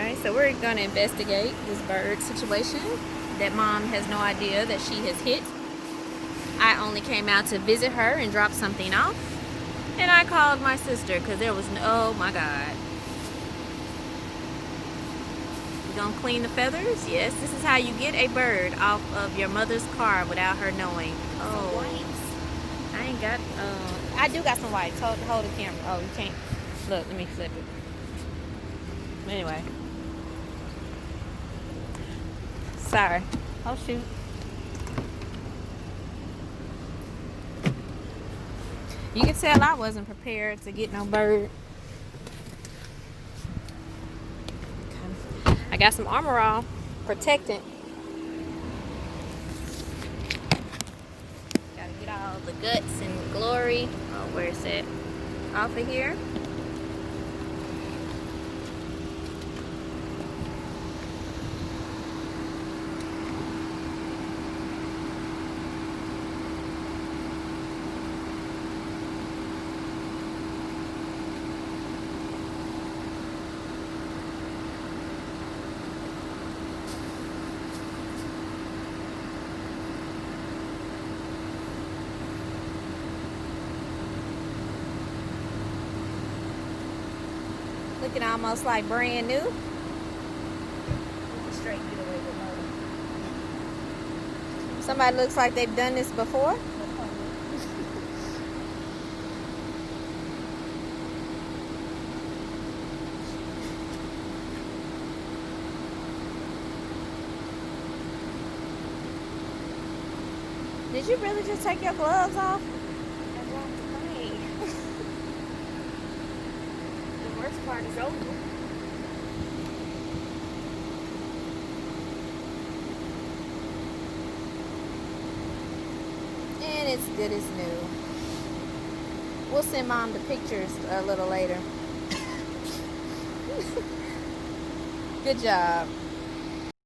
Alright, so we're going to investigate this bird situation that Mom has no idea that she has hit. I only came out to visit her and drop something off. And I called my sister because there was no, oh my God. You gonna clean the feathers? Yes, this is how you get a bird off of your mother's car without her knowing. Oh, wipes. I ain't got, I do got some wipes. Hold the camera. Oh, you can't. Look, let me flip it. Anyway. Sorry. Oh, shoot. You can tell I wasn't prepared to get no bird. Okay. I got some Armor All protectant. Gotta get all the guts and glory. Oh, where's it? Off of here. Looking almost like brand new. Straight get away with murder. Somebody looks like they've done this before. Did you really just take your gloves off? I walked away. The worst part is over. And it's good as new. We'll send Mom the pictures a little later. Good job.